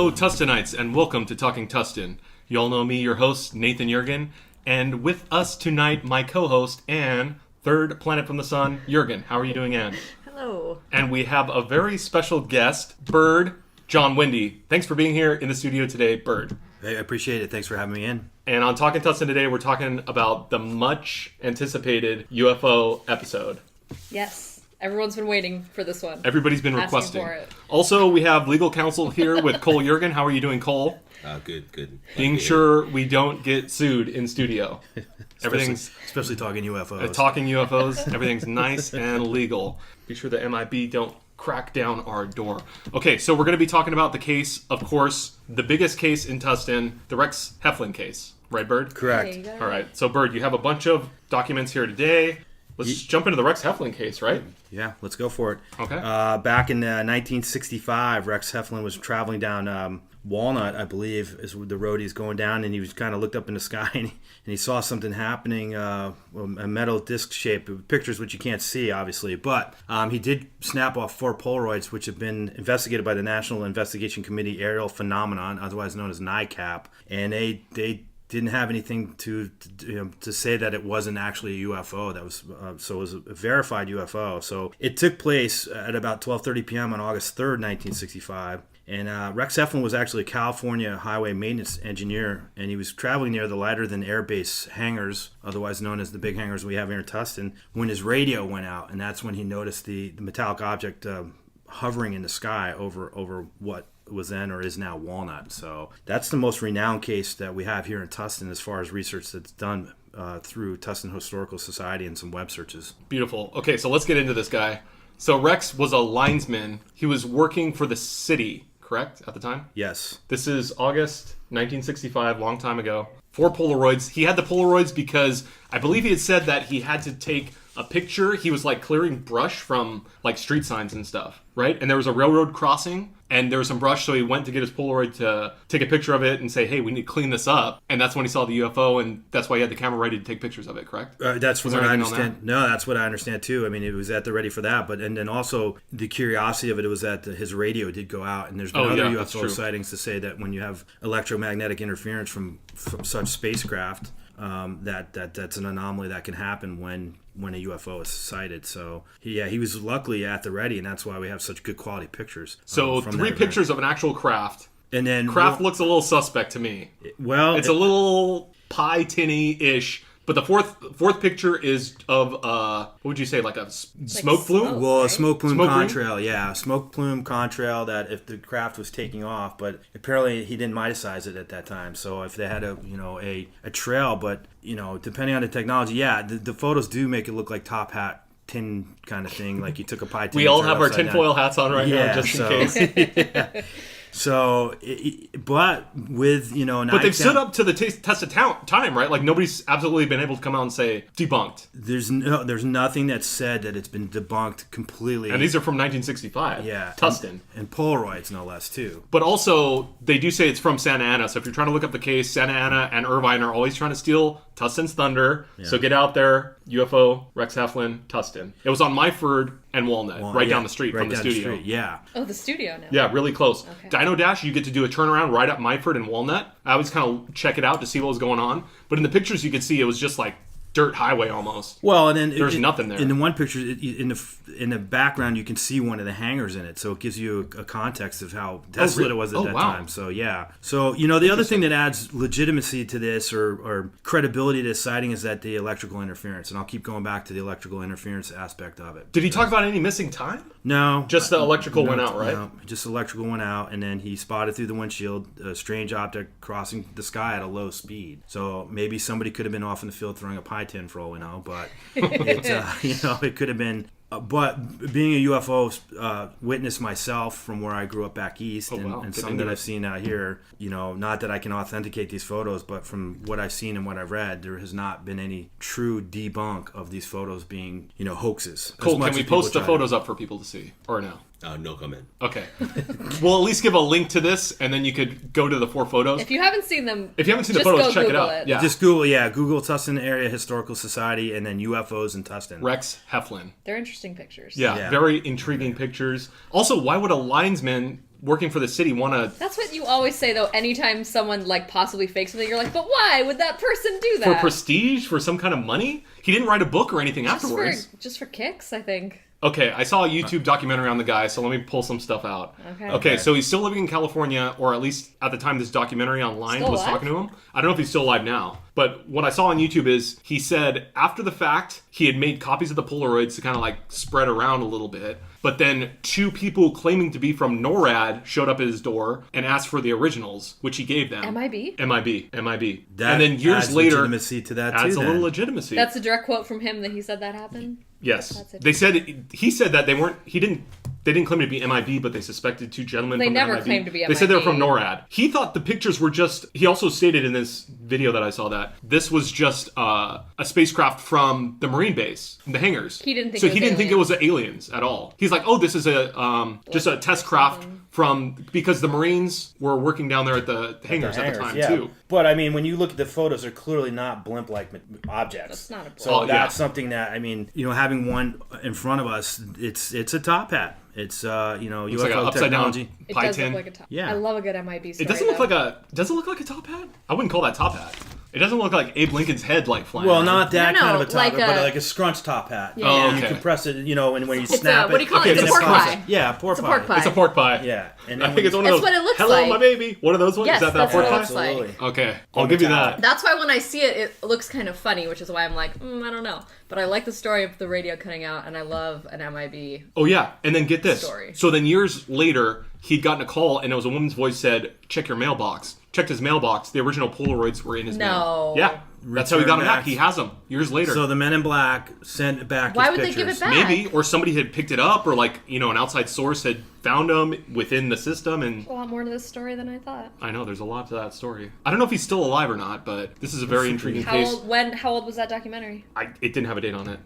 Hello, Tustinites, and welcome to Talking Tustin. You all know me, your host, Nathan Yeargin, and with us tonight, my co-host, Anne, third planet from the sun, Yeargin. How are you doing, Anne? Hello. And we have a very special guest, Bird Wende. Thanks for being here in the studio today, Bird. Hey, I appreciate it. Thanks for having me in. And on Talking Tustin today, we're talking about the much-anticipated UFO episode. Yes. Everyone's been waiting for this one. Everybody's been Asking requesting. for it. Also, we have legal counsel here with Cole Yeargin. How are you doing, Cole? Good. Being sure we don't get sued in studio. Especially talking UFOs. Talking UFOs. Everything's nice and legal. Be sure the MIB don't crack down our door. Okay, so we're going to be talking about the case, of course, the biggest case in Tustin, the Rex Heflin case. Right, Bird? Correct. Okay, All right. So, Bird, you have a bunch of documents here today. Let's jump into the Rex Heflin case, right? Yeah, let's go for it. Okay. Back in 1965, Rex Heflin was traveling down Walnut, I believe, is the road he's going down, and he was kind of looked up in the sky, and he saw something happening, a metal disc shape, pictures which you can't see, obviously, but he did snap off 4 Polaroids, which have been investigated by the National Investigation Committee Aerial Phenomenon, otherwise known as NICAP, and they didn't have anything to say that it wasn't actually a UFO. That was so it was a verified UFO. So it took place at about 12:30 p.m. on August 3rd, 1965. And Rex Heflin was actually a California highway maintenance engineer, and he was traveling near the Lighter Than Air Base hangars, otherwise known as the big hangars we have here in Tustin, when his radio went out, and that's when he noticed the metallic object hovering in the sky over what was then or is now Walnut. So that's the most renowned case that we have here in Tustin as far as research that's done through Tustin Historical Society and some web searches. Beautiful. Okay, so let's get into this guy. So Rex was a linesman. He was working for the city, correct, at the time? Yes. This is August 1965, long time ago. 4 Polaroids. He had the Polaroids because I believe he had said that he had to take a picture. He was like clearing brush from like street signs and stuff, right? And there was a railroad crossing and there was some brush, so he went to get his Polaroid to take a picture of it and say, hey, we need to clean this up. And that's when he saw the UFO, and that's why he had the camera ready to take pictures of it, correct? That's what I understand. That? No, that's what I understand too. I mean, it was at the ready for that, and then also the curiosity of it was that his radio did go out, and there's been other UFO sightings to say that when you have electromagnetic interference from such spacecraft, that's an anomaly that can happen when a UFO is sighted. So he was luckily at the ready, and that's why we have such good quality pictures. So 3 pictures of an actual craft. And then craft looks a little suspect to me. Well, it's a little pie tinny-ish. But the fourth picture is of what would you say, like a smoke plume? Well, a smoke plume contrail, yeah, smoke plume contrail. That if the craft was taking off, but apparently he didn't miticize it at that time. So if they had a trail, but depending on the technology, the photos do make it look like top hat tin kind of thing, like you took a pie tin. We all have our tinfoil hats on right now, just in case. Yeah. So, but with, But they've stood up to the test of time, right? Like, nobody's absolutely been able to come out and say, debunked. There's nothing that's said that it's been debunked completely. And these are from 1965. Yeah. Tustin. And Polaroids, no less, too. But also, they do say it's from Santa Ana. So if you're trying to look up the case, Santa Ana and Irvine are always trying to steal Tustin's thunder. Yeah. So get out there, UFO, Rex Heflin, Tustin. It was on Myford and Walnut, down the street from the studio. Yeah. Oh, the studio now. Yeah, really close. Okay. Dino Dash, you get to do a turnaround right up Myford and Walnut. I always kind of check it out to see what was going on. But in the pictures you could see it was just like dirt highway almost. Well, and then there's nothing there. In the one picture, in the background, you can see one of the hangars in it, so it gives you a context of how desolate it was at that time. So yeah. So the other thing that adds legitimacy to this or credibility to this sighting is that the electrical interference, and I'll keep going back to the electrical interference aspect of it. Did he talk about any missing time? No. Just the electrical went out, right? No, just electrical went out, and then he spotted through the windshield a strange object crossing the sky at a low speed. So maybe somebody could have been off in the field throwing a pie tin for all we know, but it could have been. But being a UFO witness myself from where I grew up back east, and some that I've seen out here, not that I can authenticate these photos, but from what I've seen and what I've read, there has not been any true debunk of these photos being, hoaxes. Cool. Can we post the photos up for people to see, or no? No comment. Okay. We'll at least give a link to this, and then you could go to the 4 photos. If you haven't seen them, the photos, check Google it out. it. Yeah. Just Google Tustin Area Historical Society, and then UFOs in Tustin. Rex Heflin. They're interesting pictures. Yeah, very intriguing pictures. Also, why would a linesman working for the city want to... That's what you always say, though. Anytime someone like possibly fakes something, you're like, but why would that person do that? For prestige? For some kind of money? He didn't write a book or anything afterwards. Just for kicks, I think. Okay, I saw a YouTube documentary on the guy, so let me pull some stuff out. Okay, so he's still living in California, or at least at the time this documentary online Still was alive? talking to him. I don't know if he's still alive now, but what I saw on YouTube is he said after the fact, he had made copies of the Polaroids to kind of like spread around a little bit, but then 2 people claiming to be from NORAD showed up at his door and asked for the originals, which he gave them. MIB? MIB. That and then years adds later, legitimacy to that adds too, a little then. legitimacy. That's a direct quote from him that he said that happened? Yes. That's They said he said that they didn't claim to be MIB, but they suspected 2 gentlemen They from never MIB. claimed to be They said they were from MIB. NORAD. He thought the pictures were just... He also stated in this video that I saw that this was just a spacecraft from the Marine base, the hangars. He didn't think so it was he didn't think it aliens. was aliens at all. He's like, oh, this is just a test craft from... Because the Marines were working down there at the hangars at the time, yeah. too. But I mean, when you look at the photos, they're clearly not blimp-like objects. That's not a blimp. So Oh, yeah. that's something that, I mean, having one in front of us, it's a top hat. It's Looks UFO like an upside down technology. It pie does tin. look like a top. Yeah. I love a good MIB story. It doesn't look like a... Does it look like a top hat? I wouldn't call that top hat. It doesn't look like Abe Lincoln's head like flying Well, around. not that No, kind of a top like hat, but a- like a scrunch top hat. Yeah. Oh, And okay. you compress it, and when you It's snap what do you call Okay, it? It's a it's pork compressed. pie. Yeah, pork It's a pie. pork pie. It's a pork pie. Yeah. And I then think it's one of That's those. what it looks Hello, like. my baby. One of those ones. Yes, Is that that's pork what it pie? looks like. Absolutely. Okay, I'll give you that. That's why when I see it, it looks kind of funny, which is why I'm like, I don't know. But I like the story of the radio cutting out, and I love an MIB. Oh yeah, and then get this. Story. So then years later, he'd gotten a call, and it was a woman's voice said, "Check your mailbox." Checked his mailbox. The original Polaroids were in his mail. No. Yeah, that's how he got them Return back. He has them years later. So the Men in Black sent back Why his would they pictures. give it back? Maybe, or somebody had picked it up, or like an outside source had found them within the system, and A lot more to this story than I thought. I know there's a lot to that story. I don't know if he's still alive or not, but this is a very intriguing case. How old was that documentary? It didn't have a date on it.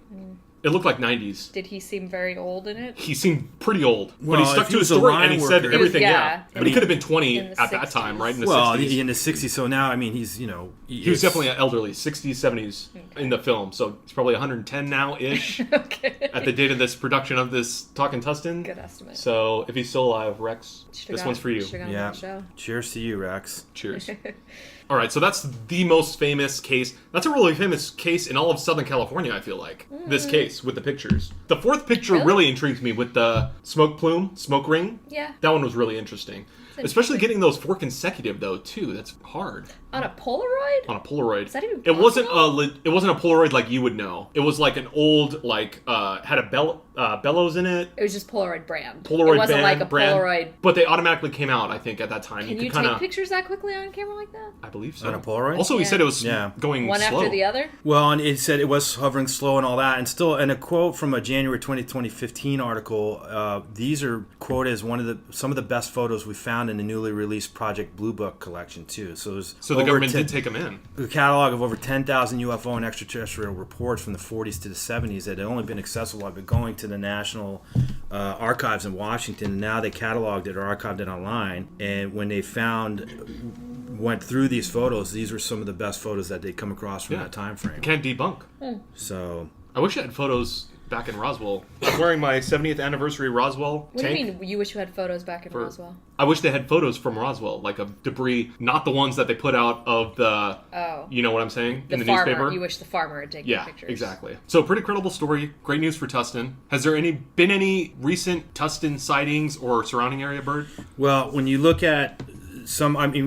It looked like 90s. Did he seem very old in it? He seemed pretty old, but Well, he stuck if he to his was a story line and he worker- said He was- everything. yeah. Yeah, but he could have been 20 In the at that 60s. time, right? In the Well, 60s. in the 60s, so now, I mean, he's, He was definitely an elderly, 60s, 70s in the film. So he's probably 110 now-ish Okay. at the date of this production of this Talkin' Tustin. Good estimate. So if he's still alive, Rex, this one's for you. Should've gone on Yeah. the show. Cheers to you, Rex. Cheers. All right, so that's the most famous case. That's a really famous case in all of Southern California, I feel like. This case with the pictures. The 4th picture really intrigues me with the smoke ring. Yeah. That one was really interesting. Especially getting those 4 consecutive, though, too. That's hard. On a Polaroid? On a Polaroid. Is that even It wasn't possible? it wasn't a Polaroid like you would know. It was like an old had a bellows in it. It was just Polaroid brand. Polaroid It wasn't like a brand, Polaroid. but they automatically came out. I think at that time Can you could take pictures that quickly on camera like that? I believe so. On a Polaroid? Also, he Yeah. said it was Yeah. going One slow. after the other? Well, and it said it was hovering slow and all that. And a quote from a January 2015 article, these are quoted as some of the best photos we found in the newly released Project Blue Book collection, too. So So the government did take them in. a catalog of over 10,000 UFO and extraterrestrial reports from the 40s to the 70s that had only been accessible. I've been going to the National Archives in Washington, and now they cataloged it or archived it online. And when they went through these photos, these were some of the best photos that they'd come across from that time frame. Can't debunk. So I wish I had photos back in Roswell. I'm wearing my 70th anniversary Roswell What tank. do you mean you wish you had photos back in Roswell? I wish they had photos from Roswell, like of debris, not the ones that they put out of the. Oh. You know what I'm saying? in the farmer. newspaper. You wish the farmer had taken Yeah, pictures. exactly. So pretty credible story. Great news for Tustin. Has there been any recent Tustin sightings or surrounding area bird? well, when you look at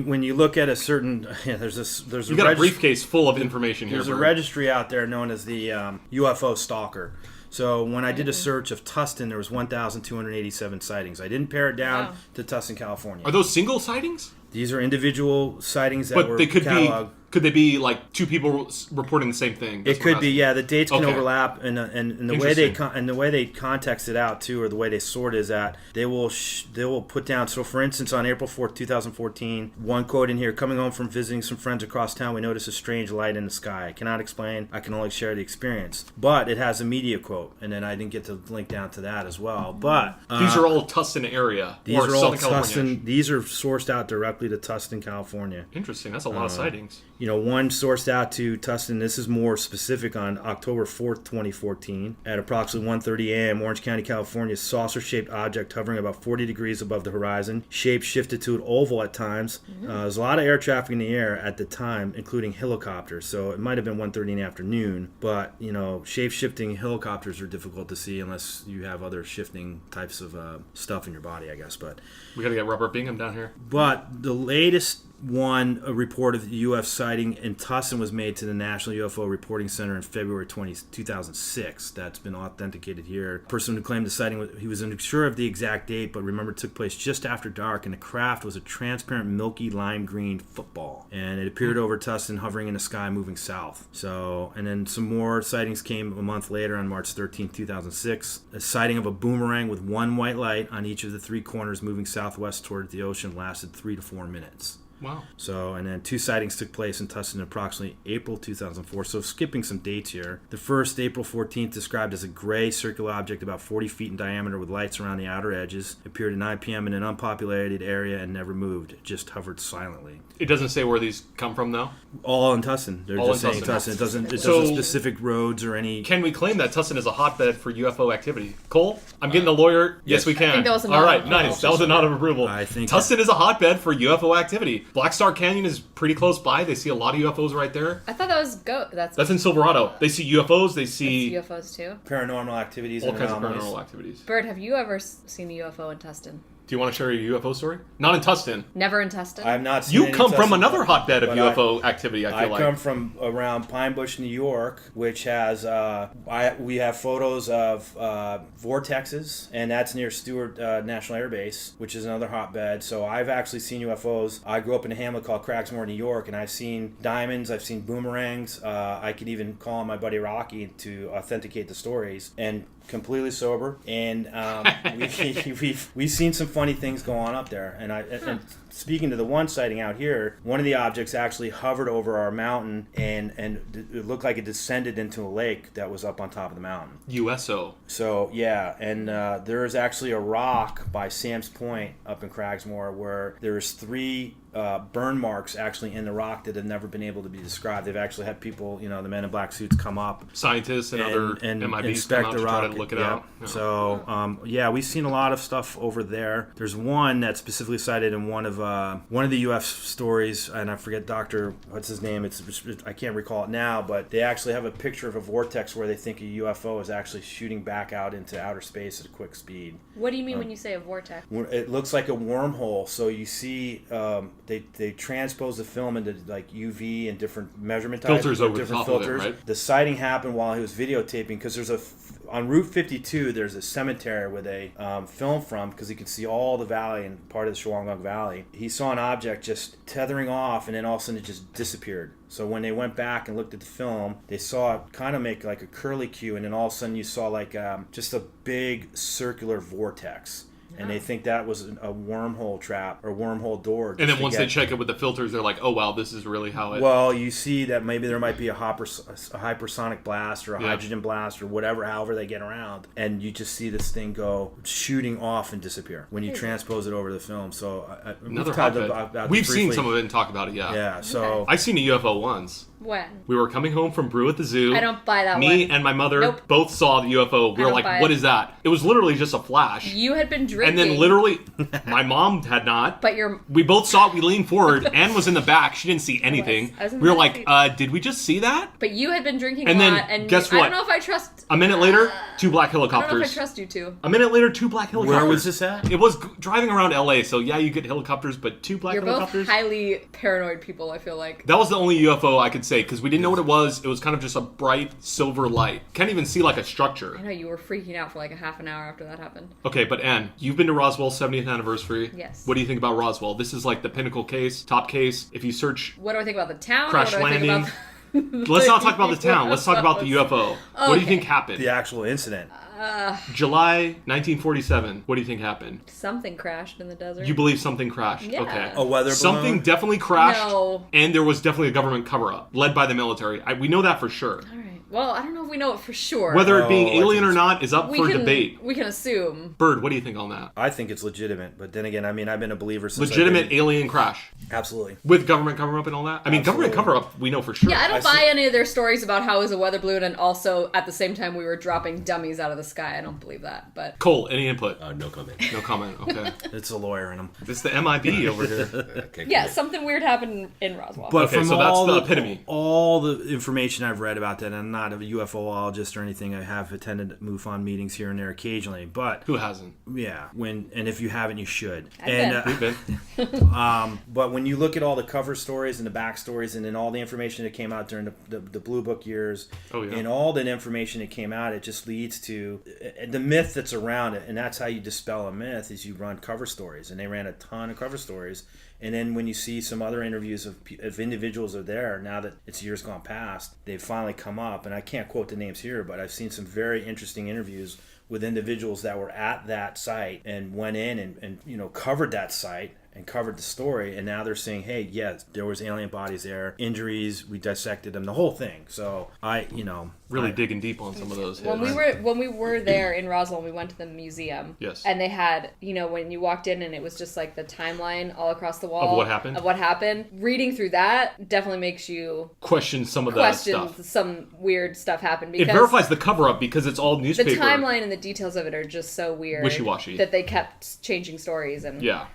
when you look at a certain, there's a You got a briefcase full of information here. There's a Bird. registry out there known as the UFO Stalker. So when I did a search of Tustin, there was 1,287 sightings. I didn't pare it down to Tustin, California. Are those single sightings? These are individual sightings that were But they could cataloged. be. Could they be like 2 people reporting the same thing? That's It what could I'm be, asking. yeah. The dates can Okay. overlap, and the way they context it out too, or the way they sort is that they will put down. So, for instance, on April 4th, 2014, one quote in here: "Coming home from visiting some friends across town, we noticed a strange light in the sky. I cannot explain. I can only share the experience." But it has a media quote, and then I didn't get to link down to that as well. But These are all Tustin area. these or are all Southern California. Tustin. These are sourced out directly to Tustin, California. Interesting. That's a lot of sightings. One sourced out to Tustin. This is more specific on October 4th, 2014. At approximately 1:30 a.m., Orange County, California, a saucer-shaped object hovering about 40 degrees above the horizon. Shape shifted to an oval at times. There's a lot of air traffic in the air at the time, including helicopters. So it might have been 1:30 in the afternoon. But, shape-shifting helicopters are difficult to see unless you have other shifting types of stuff in your body, I guess. But we got to get Rubber Bingham down here. But the latest a report of the UFO sighting in Tustin was made to the National UFO Reporting Center in February 2006. That's been authenticated here. The person who claimed the sighting, he was unsure of the exact date, but remember it took place just after dark, and the craft was a transparent, milky, lime green football. And it appeared over Tustin, hovering in the sky, moving south. And then some more sightings came a month later on March 13, 2006. A sighting of a boomerang with one white light on each of the three corners moving southwest toward the ocean lasted 3 to 4 minutes. Wow. And then 2 sightings took place in Tustin in approximately April 2004. So skipping some dates here. The first, April 14th, described as a gray circular object about 40 feet in diameter with lights around the outer edges. Appeared at 9 p.m. in an unpopulated area and never moved. It just hovered silently. It doesn't say where these come from, though? All in Tustin. They're all just saying Tustin. It doesn't specific roads or any... Can we claim that Tustin is a hotbed for UFO activity? Cole? I'm getting the lawyer. Yes, we can. I think that was a all right, nice. That was a nod of approval. I think Tustin is a hotbed for UFO activity. Black Star Canyon is pretty close by. They see a lot of UFOs right there. I thought that was That's in Silverado. They see UFOs. They see UFOs too. Paranormal activities. All kinds of paranormal activities. Bird, have you ever seen a UFO in Tustin? Do you want to share your UFO story? Not in Tustin. Never in Tustin? I've not seen You any come from Tustin, another hotbed of but UFO activity, I feel like. I come from around Pine Bush, New York, which has, we have photos of vortexes, and that's near Stewart National Air Base, which is another hotbed. So I've actually seen UFOs. I grew up in a hamlet called Cragsmore, New York, and I've seen diamonds, I've seen boomerangs. I could even call on my buddy Rocky to authenticate the stories. And completely sober, and we've seen some funny things go on up there. And speaking to the one sighting out here, one of the objects actually hovered over our mountain, and it looked like it descended into a lake that was up on top of the mountain. USO. So yeah, and there is actually a rock by Sam's Point up in Cragsmore where there's 3 burn marks actually in the rock that have never been able to be described. They've actually had people, the men in black suits, come up, scientists and other MIBs inspect come out the to rock. try to look it out. Yeah. So we've seen a lot of stuff over there. There's one that's specifically cited in one of the UF stories, and I forget what's his name. I can't recall it now, but they actually have a picture of a vortex where they think a UFO is actually shooting back out into outer space at a quick speed. What do you mean when you say a vortex? It looks like a wormhole. So you see, they transpose the film into like UV and different measurement types, filters over different the top filters. of it, right? The sighting happened while he was videotaping because on Route 52 there's a cemetery where they film from, because you can see all the valley and part of the Shawangunk Valley. He saw an object just tethering off, and then all of a sudden it just disappeared. So when they went back and looked at the film, they saw it kind of make like a curly Q, and then all of a sudden you saw like just a big circular vortex. And they think that was a wormhole trap or wormhole door. And then once they check it with the filters, they're like, oh, wow, this is really how it... Well, you see that maybe there might be a hypersonic blast or a hydrogen blast or whatever, however they get around. And you just see this thing go shooting off and disappear when you transpose it over the film. So we've seen some of it and talked about it, yeah. Yeah, so... I've seen a UFO once. When? We were coming home from Brew at the Zoo. I don't buy that one. Me and my mother both saw the UFO. We were like, what is that? It was literally just a flash. You had been drinking. And then literally, my mom had not. But we both saw it. We leaned forward. Anne was in the back. She didn't see anything. We were like, did we just see that? But you had been drinking and a then, lot. And guess what? I don't know if I trust... A minute later, 2 black helicopters. I don't know if I trust you two. A minute later, 2 black helicopters. Where was this at? It was driving around LA. So yeah, you get helicopters, but 2 black helicopters. You're both highly paranoid people, I feel like. That was the only UFO I could say, because we didn't know what it was. It was kind of just a bright silver light. Can't even see like a structure. I know, you were freaking out for like a half an hour after that happened. Okay, but Anne, you've been to Roswell's 70th anniversary. Yes. What do you think about Roswell? This is like the pinnacle case, top case. If you search... What do I think about the town? Crash landing. Let's not talk about the town. Let's talk about the UFO. Okay. What do you think happened? The actual incident. July 1947. What do you think happened? Something crashed in the desert. You believe something crashed? Yeah. Okay. A weather balloon? Something definitely crashed. No. And there was definitely a government cover-up led by the military. We know that for sure. All right. Well, I don't know if we know it for sure. Whether it being alien or not is up for debate. We can assume. Bird, what do you think on that? I think it's legitimate, but then again, I mean, I've been a believer since Legitimate alien crash. Absolutely. With government cover-up and all that? I mean, government cover-up, we know for sure. Yeah, I don't buy any of their stories about how it was a weather balloon and also, at the same time, we were dropping dummies out of the sky. I don't believe that, but... Cole, any input? No comment. No comment, okay. It's a lawyer in him. It's the MIB over here. Yeah, something weird happened in Roswell. But Okay, from so that's all the epitome. All the information I've read about that, I'm not a UFOologist or anything. I have attended MUFON meetings here and there occasionally, but Who hasn't? yeah, and if you haven't, you should. I've We've been. But when you look at all the cover stories and the backstories, and then all the information that came out during the Blue Book years, and all that information that came out, it just leads to the myth that's around it, and that's how you dispel a myth: is you run cover stories, and they ran a ton of cover stories. And then when you see some other interviews of individuals are there, now that it's years gone past, they've finally come up, and I can't quote the names here, but I've seen some very interesting interviews with individuals that were at that site and went in and covered that site and covered the story, and now they're saying, hey, yes, there was alien bodies there, injuries, we dissected them, the whole thing. So Really digging deep on some of those hits. When we were there in Roswell, we went to the museum. Yes. And they had, when you walked in and it was just like the timeline all across the wall Of what happened. Reading through that definitely makes you question some of that stuff. Some weird stuff happened. It verifies the cover-up because it's all newspaper. The timeline and the details of it are just so weird. Wishy-washy. That they kept changing stories and... Yeah.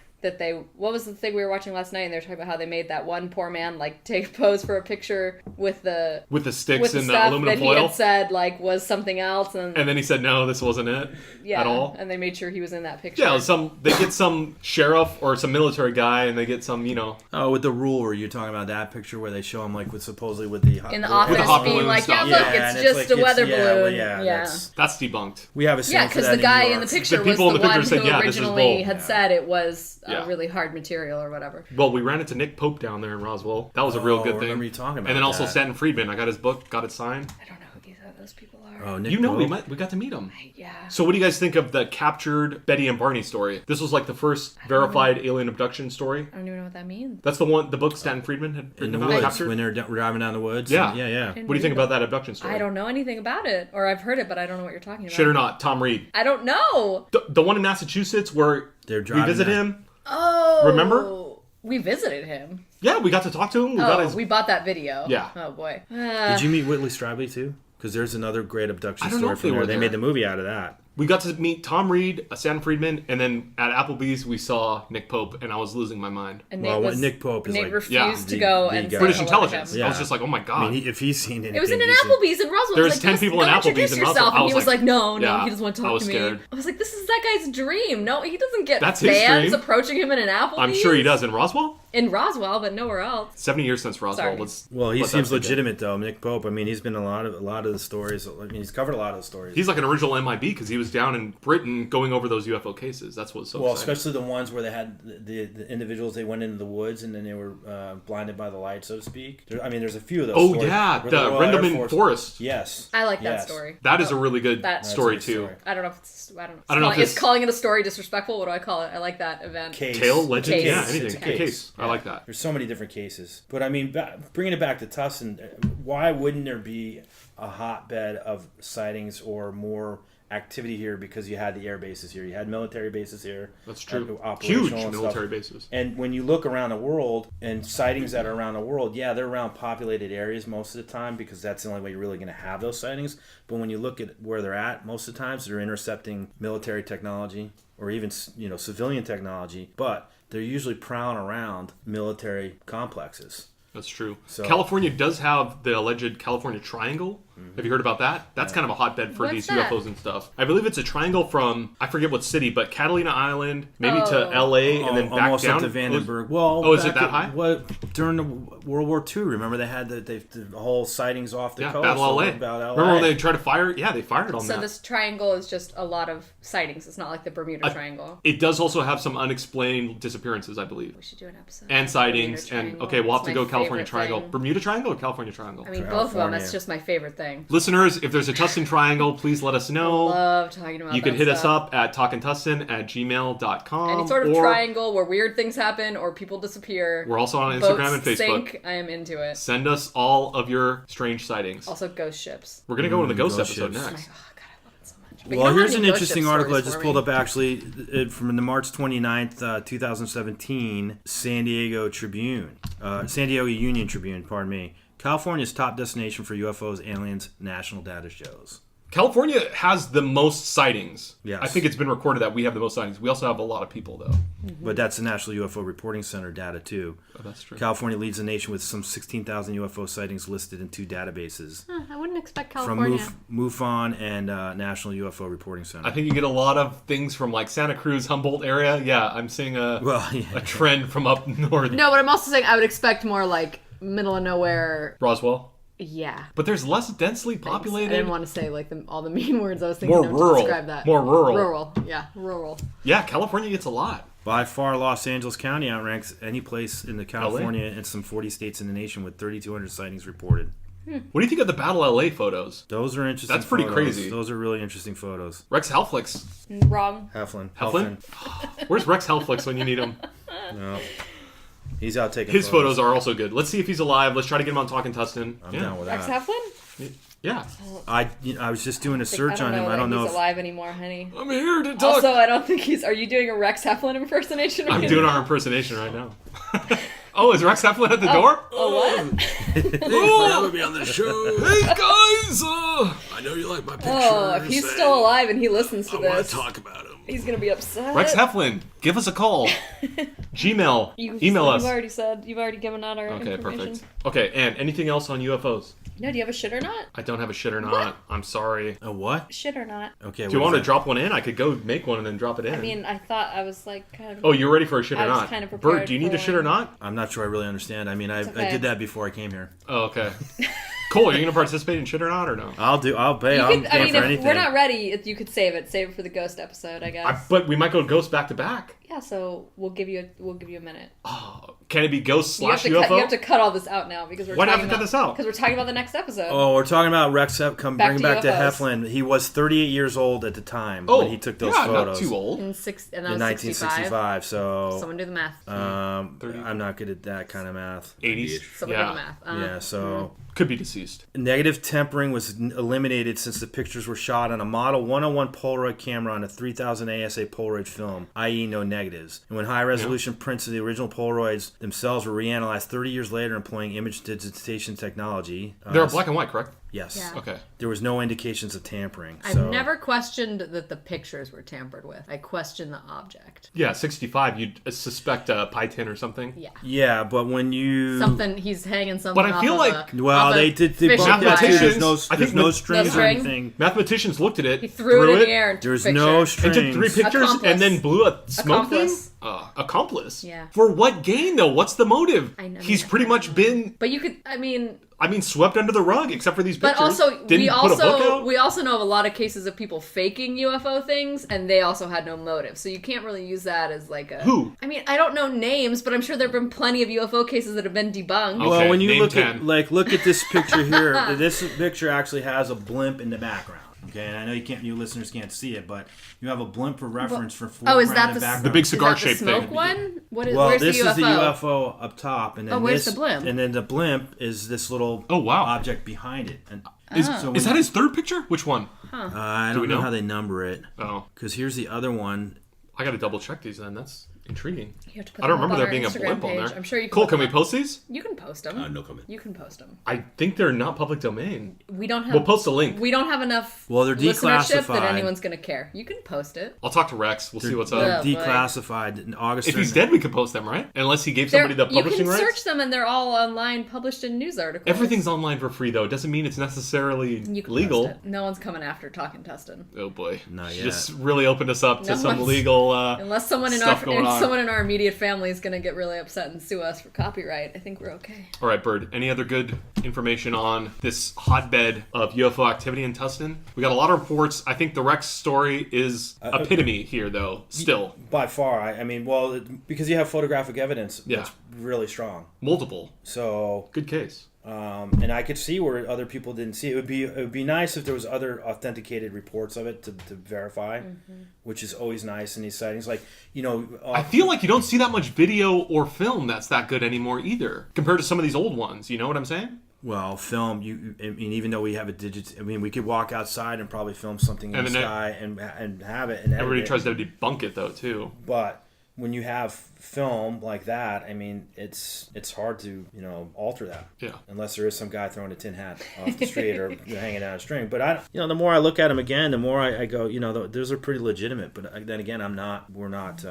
What was the thing we were watching last night, and they were talking about how they made that one poor man take a pose for a picture with the sticks and the stuff aluminum that foil. He had said was something else, and then he said no, this wasn't it at all. And they made sure he was in that picture. Yeah, they get some sheriff or some military guy, and they get some with the ruler, you're talking about that picture where they show him supposedly with the in the office being like, stuff. yeah, look, it's just a weather balloon. Yeah, that's debunked. We have a scene because the guy in the picture was the one who originally had said it was really hard material or whatever. Well, we ran into Nick Pope down there in Roswell. That was a real good thing. I remember you talking about and then also that. Stanton Friedman. I got his book, got it signed. I don't know who those people are. Oh, Nick Pope. We got to meet him. Yeah. So what do you guys think of the captured Betty and Barney story? This was the first verified alien abduction story. I don't even know what that means. That's the book Stanton Friedman had written about. Captured? When they're driving down the woods? Yeah. Yeah. What do you think about that abduction story? I don't know anything about it. Or I've heard it, but I don't know what you're talking about. Shit or not, Tom Reed. I don't know. The one in Massachusetts where we visit him. Oh. Remember? We visited him. Yeah, we got to talk to him. We bought that video. Yeah. Oh, boy. Did you meet Whitley Strieber, too? Because there's another great abduction story from there. They made the movie out of that. We got to meet Tom Reed, Stanton Friedman, and then at Applebee's we saw Nick Pope, and I was losing my mind. And Nick Pope is Nate refused to go and say British hello intelligence. to him. I was just like, oh my god. I mean, if he's seen anything, it was in an Applebee's in Roswell. There's 10 people in Applebee's in Roswell. And he was like, no, he doesn't want to talk to me. Scared. I was like, this is that guy's dream. No, he doesn't get That's his fans dream. approaching him in an Applebee's. I'm sure he does in Roswell. In Roswell, but nowhere else. 70 years since Roswell. Sorry. He seems legitimate though, Nick Pope. I mean, he's been a lot of the stories. I mean, he's covered a lot of the stories. He's like an original MIB because he was down in Britain going over those UFO cases. That's what's so exciting. Especially the ones where they had the individuals. They went into the woods and then they were blinded by the light, so to speak. There's a few of those. Oh yeah, the Rendleman Forest. Yes, I like that story. That is a really good story too. I don't know. Is calling it a story disrespectful? What do I call it? I like that event. Tale, legend, case. yeah, anything. It's a case. Yeah. I like that. There's so many different cases, but I mean, bringing it back to Tustin, why wouldn't there be a hotbed of sightings or more activity here? Because you had the air bases here, you had military bases here. That's true. Operational Huge military bases. And when you look around the world and sightings that are around the world, yeah, they're around populated areas most of the time because that's the only way you're really going to have those sightings. But when you look at where they're at, most of the times they're intercepting military technology or even civilian technology, but they're usually prowling around military complexes. That's true. So, California does have the alleged California Triangle. Mm-hmm. Have you heard about that? That's kind of a hotbed for these UFOs and stuff. I believe it's a triangle from, I forget what city, but Catalina Island, maybe to LA, and then back almost down. Up to Vandenberg. Is it that high? During the World War II, remember they had the whole sightings off the coast. Battle LA. Remember when they tried to fire? Yeah, they fired on that. So this triangle is just a lot of sightings. It's not like the Bermuda Triangle. It does also have some unexplained disappearances, I believe. We should do an episode. And sightings. And we'll have to go California Triangle. Thing. Bermuda Triangle or California Triangle? I mean, both of them. That's just my favorite thing. thing. Listeners, if there's a Tustin triangle, please let us know. Love talking about You that can hit us stuff. up at talkintustin@gmail.com. Any sort of triangle where weird things happen or people disappear. We're also on boats Instagram and Facebook. sink, I am into it. Send us all of your strange sightings. Also, ghost ships. We're going to go into the ghost ghost episode ships. Oh my next. god, I love it so much. But you Well, don't here's have an any ghost interesting ship article I stories just for pulled me. up actually from the March 29th, 2017 San Diego Tribune. San Diego Union Tribune, pardon me. California's top destination for UFOs, aliens, national data shows. California has the most sightings. Yes. I think it's been recorded that we have the most sightings. We also have a lot of people, though. But that's the National UFO Reporting Center data, too. Oh, that's true. California leads the nation with some 16,000 UFO sightings listed in 2 databases. I wouldn't expect From California. MUFON and National UFO Reporting Center. I think you get a lot of things from like Santa Cruz, Humboldt area. Yeah, I'm seeing a trend from up north. No, but I'm also saying I would expect more like middle of nowhere. Roswell. Yeah. But there's less densely I populated. didn't want to say like all the mean words I was thinking More of rural. to describe that. More rural. Rural. Yeah, rural. Yeah, California gets a lot. By far, Los Angeles County outranks any place in the California and some 40 states in the nation with 3,200 sightings reported. What do you think of the Battle LA photos? Those are interesting. That's pretty photos. crazy. Those are really interesting photos. Rex Helflix. Wrong. Heflin. Where's Rex Helflix when you need him? No. He's out taking His photos are also good. Let's see if he's alive. Let's try to get him on Talkin' Tustin. I'm down with Rex that. Heflin? Yeah. I was just doing a search on him. I don't know he's if alive anymore, honey. I'm here to talk. Also, I don't think he's. Are you doing a Rex Heflin impersonation? I'm doing our impersonation right now. Oh, is Rex Heflin at the door? Oh, what? Oh, be on the show. Hey guys, I know you like my pictures. Oh, if he's still alive and he listens to I want this, to talk about him. he's gonna be upset. Rex Heflin, give us a call. Gmail, email us. You've already given out our Okay, information. perfect. Okay, and anything else on UFOs? No, do you have a shit or not? I don't have a shit or not. I'm sorry. a what? Shit or not? Okay. Do you want to drop one in? I could go make one and then drop it in. I mean, I thought I was like kind of. Oh, you're ready for a shit or I was not? kind of prepared Bert, do you need for a shit or one. not? I'm not sure I really understand. I mean, I okay. did that before I came here. Oh, okay. Cool. Are you gonna participate in shit or not or no? I'll pay. You I'm could, I game mean, for if anything. we're not ready, you could save it. Save it for the ghost episode, I guess. But we might go ghost back to back. Yeah, so we'll give you a minute. Oh, can it be ghost You have, slash to UFO? cut, you have to cut all this out now because we're Why not talking cut about this out? Because we're talking about the next episode. Oh, we're talking about Rex bringing back to UFOs. Heflin. He was 38 years old at the time Oh, when he took those yeah, photos. not too old. and that In was 65. 1965, so Someone do the math. 30. I'm not good at that kind of math. 80s. Someone do the math. Yeah, so Could be deceased. negative tempering was eliminated since the pictures were shot on a Model 101 Polaroid camera on a 3000 ASA Polaroid film, i.e. no negatives. And when high-resolution prints of the original Polaroids themselves were reanalyzed 30 years later employing image digitation technology. They're black and white, correct? Yes. Yeah. Okay. There was no indications of tampering. I've so. never questioned that the pictures were tampered with. I questioned the object. Yeah, 65. You'd suspect a pie tin or something. Yeah. Yeah, but when you... He's hanging something. But I feel off like- of a, Well, off they a did. They fishing bumped that too. wire. There's no, I there's think no the- strings No or string? anything. Mathematicians looked at it. He threw it in the air and took There's a picture. no And strings. took 3 pictures Accomplice. and then blew a smoke Accomplice. thing? Accomplice? Yeah. For what gain, though? What's the motive? I know, He's yeah. pretty much been, But you could. I mean, swept under the rug, except for these pictures. but also Didn't put a book out? we also know of a lot of cases of people faking UFO things, and they also had no motive. So you can't really use that as like a. Who? I mean, I don't know names, but I'm sure there've been plenty of UFO cases that have been debunked. Oh. Well, Okay, when you name look 10. look at this picture here, this picture actually has a blimp in the background. Okay, and I know you listeners can't see it, but you have a blimp for reference for Oh, is foreground that and the background. The big Is that cigar the shaped smoke thing. one? What is? Well, where's this the UFO? is the UFO up top, and then where's this, the blimp? and then the blimp is this little Oh, wow. object behind it. And Is, so is that his third picture? Which one? I Do we don't know know? how they number it Oh, because here's the other one. I gotta double check these then. That's intriguing. You have to put I don't them up remember on there our being a Instagram blimp on page. there. I'm sure you can. Cool, look can we them up. post these? You can post them. No comment. You can post them. I think they're not public domain. We don't have. We'll post a link. We don't have enough. Well, they're listenership that declassified. anyone's gonna care. You can post it. I'll talk to Rex. We'll see what's They're up. boy. declassified in August. If he's 7th. dead, we could post them, right? Unless he gave somebody the You publishing can rights. search them, and they're all online, published in news articles. Everything's online for free, though. It doesn't mean it's necessarily You can legal. Post it. No one's coming after Talkin' Tustin. Oh boy, Not She yet. just really opened us up to No some one's- legal. Unless someone stuff going on. someone in our immediate family is gonna get really upset and sue us for copyright, I think we're okay. All right, Bird. Any other good information on this hotbed of UFO activity in Tustin? We got a lot of reports. I think the Rex story is epitome here, though. Still, By far, I mean, well, because you have photographic evidence Yeah. that's really strong. multiple. So, Good case. And I could see where other people didn't see it. It would be nice if there was other authenticated reports of it to verify, which is always nice in these sightings. Like, I feel like you don't see that much video or film that's that good anymore either, compared to some of these old ones. You know what I'm saying? Well, film. I mean, even though we have we could walk outside and probably film something in the sky and have it. And everybody tries to debunk it though too. But when you have film like that, I mean, it's hard to alter that. Yeah. Unless there is some guy throwing a tin hat off the street or hanging out a string. But the more I look at them again, the more I go, those are pretty legitimate. But then again, we're not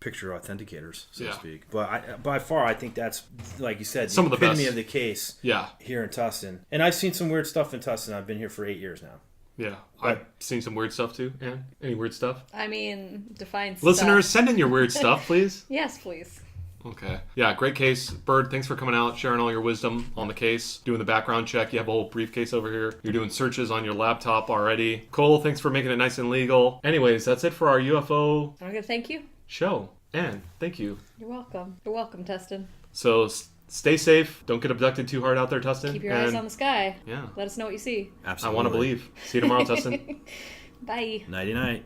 picture authenticators, so to speak. But by far, I think that's, like you said, some of the epitome best of the case. Yeah. Here in Tustin, and I've seen some weird stuff in Tustin. I've been here for 8 years now. Yeah, I've seen some weird stuff too. Ann, any weird stuff? I mean, define stuff. Listeners, send in your weird stuff, please. Yes, please. Okay. Yeah, great case. Bird, thanks for coming out, sharing all your wisdom on the case, doing the background check. You have a whole briefcase over here. You're doing searches on your laptop already. Cole, thanks for making it nice and legal. Anyways, that's it for our UFO Okay, thank you. show. Ann, thank you. You're welcome. You're welcome, Tustin. So stay safe. Don't get abducted too hard out there, Tustin. Keep your eyes on the sky. Yeah. Let us know what you see. Absolutely. I want to believe. See you tomorrow, Tustin. Bye. Nighty night.